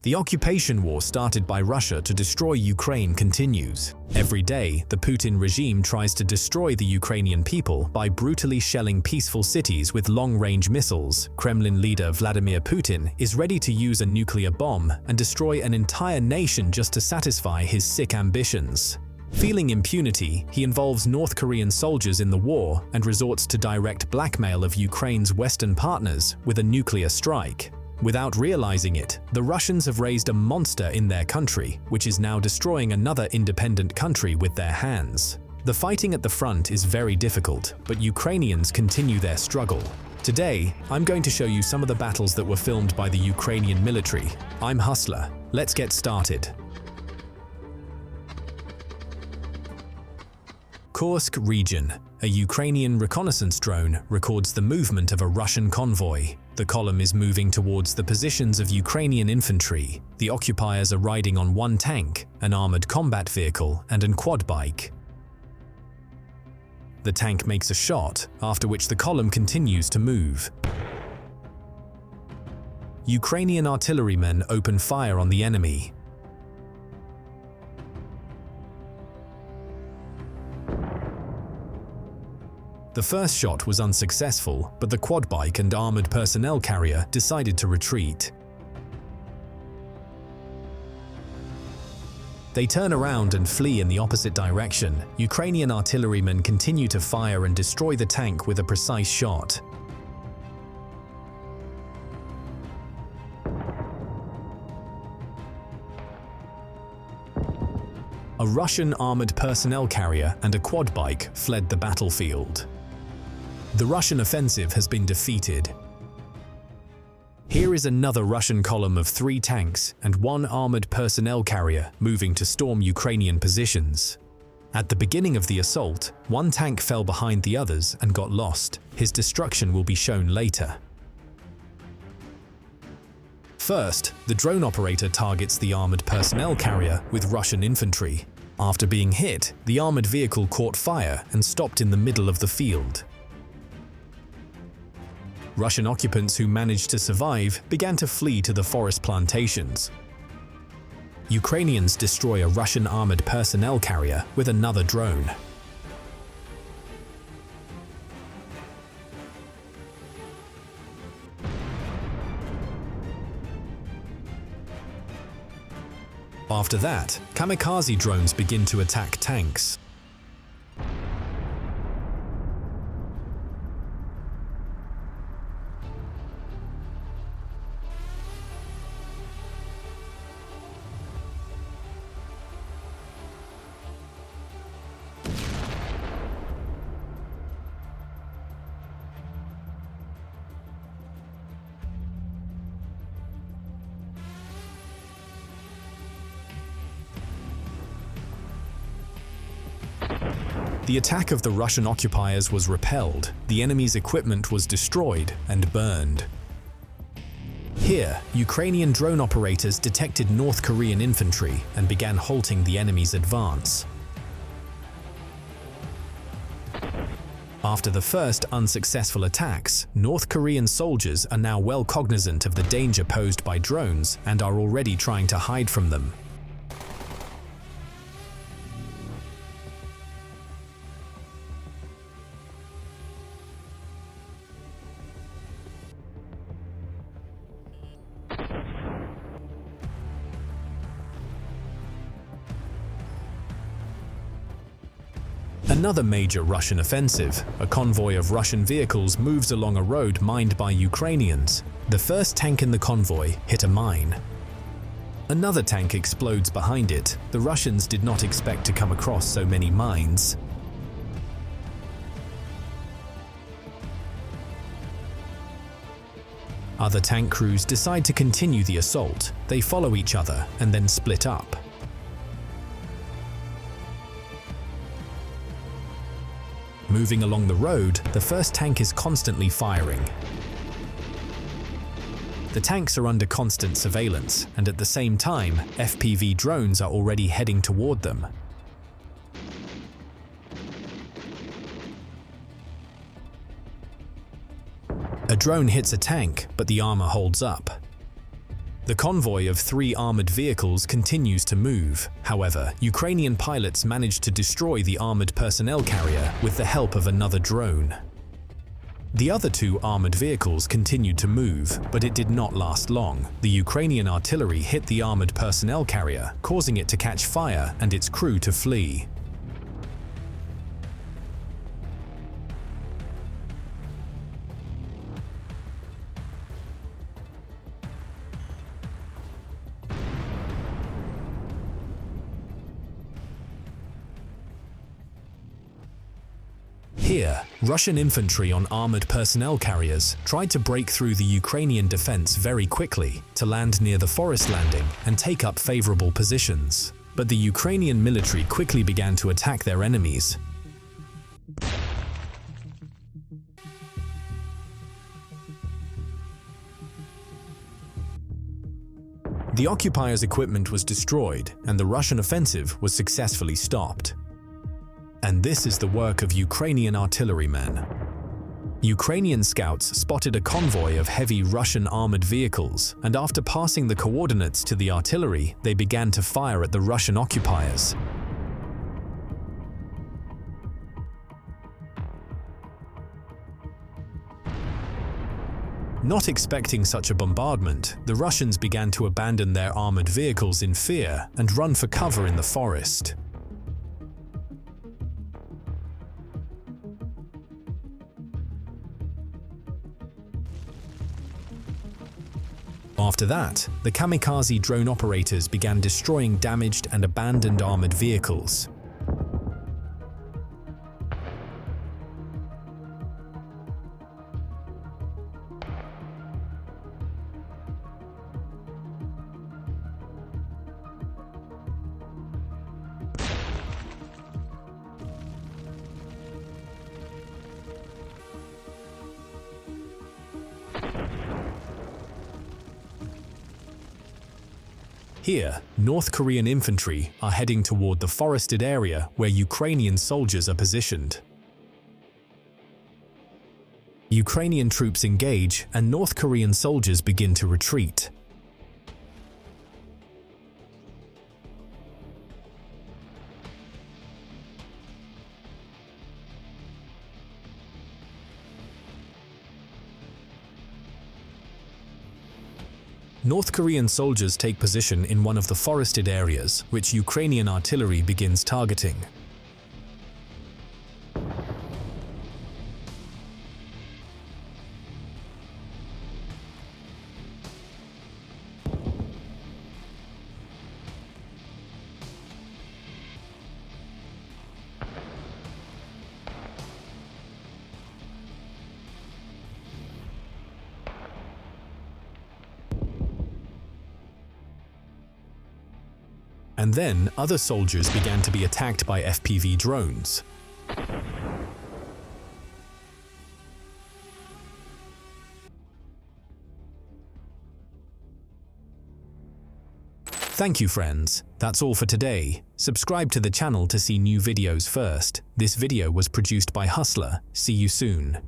The occupation war started by Russia to destroy Ukraine continues. Every day, the Putin regime tries to destroy the Ukrainian people by brutally shelling peaceful cities with long-range missiles. Kremlin leader Vladimir Putin is ready to use a nuclear bomb and destroy an entire nation just to satisfy his sick ambitions. Feeling impunity, he involves North Korean soldiers in the war and resorts to direct blackmail of Ukraine's Western partners with a nuclear strike. Without realizing it, the Russians have raised a monster in their country, which is now destroying another independent country with their hands. The fighting at the front is very difficult, but Ukrainians continue their struggle. Today, I'm going to show you some of the battles that were filmed by the Ukrainian military. I'm Hustler. Let's get started. Kursk region. A Ukrainian reconnaissance drone records the movement of a Russian convoy. The column is moving towards the positions of Ukrainian infantry. The occupiers are riding on one tank, an armored combat vehicle, and a quad bike. The tank makes a shot, after which the column continues to move. Ukrainian artillerymen open fire on the enemy. The first shot was unsuccessful, but the quad bike and armored personnel carrier decided to retreat. They turn around and flee in the opposite direction. Ukrainian artillerymen continue to fire and destroy the tank with a precise shot. A Russian armored personnel carrier and a quad bike fled the battlefield. The Russian offensive has been defeated. Here is another Russian column of 3 tanks and 1 armored personnel carrier moving to storm Ukrainian positions. At the beginning of the assault, 1 tank fell behind the others and got lost. His destruction will be shown later. First, the drone operator targets the armored personnel carrier with Russian infantry. After being hit, the armored vehicle caught fire and stopped in the middle of the field. Russian occupants who managed to survive began to flee to the forest plantations. Ukrainians destroy a Russian armored personnel carrier with another drone. After that, kamikaze drones begin to attack tanks. The attack of the Russian occupiers was repelled, the enemy's equipment was destroyed and burned. Here, Ukrainian drone operators detected North Korean infantry and began halting the enemy's advance. After the first unsuccessful attacks, North Korean soldiers are now well cognizant of the danger posed by drones and are already trying to hide from them. Another major Russian offensive, a convoy of Russian vehicles moves along a road mined by Ukrainians. The first tank in the convoy hit a mine. Another tank explodes behind it. The Russians did not expect to come across so many mines. Other tank crews decide to continue the assault. They follow each other and then split up. Moving along the road, the first tank is constantly firing. The tanks are under constant surveillance, and at the same time, FPV drones are already heading toward them. A drone hits a tank, but the armor holds up. The convoy of 3 armored vehicles continues to move. However, Ukrainian pilots managed to destroy the armored personnel carrier with the help of another drone. The other 2 armored vehicles continued to move, but it did not last long. The Ukrainian artillery hit the armored personnel carrier, causing it to catch fire and its crew to flee. Here, Russian infantry on armored personnel carriers tried to break through the Ukrainian defense very quickly to land near the forest landing and take up favorable positions. But the Ukrainian military quickly began to attack their enemies. The occupiers' equipment was destroyed, and the Russian offensive was successfully stopped. And this is the work of Ukrainian artillerymen. Ukrainian scouts spotted a convoy of heavy Russian armored vehicles, and after passing the coordinates to the artillery, they began to fire at the Russian occupiers. Not expecting such a bombardment, the Russians began to abandon their armored vehicles in fear and run for cover in the forest. After that, the kamikaze drone operators began destroying damaged and abandoned armored vehicles. Here, North Korean infantry are heading toward the forested area where Ukrainian soldiers are positioned. Ukrainian troops engage and North Korean soldiers begin to retreat. North Korean soldiers take position in one of the forested areas, which Ukrainian artillery begins targeting. And then other soldiers began to be attacked by FPV drones. Thank you, friends. That's all for today. Subscribe to the channel to see new videos first. This video was produced by Hustler. See you soon.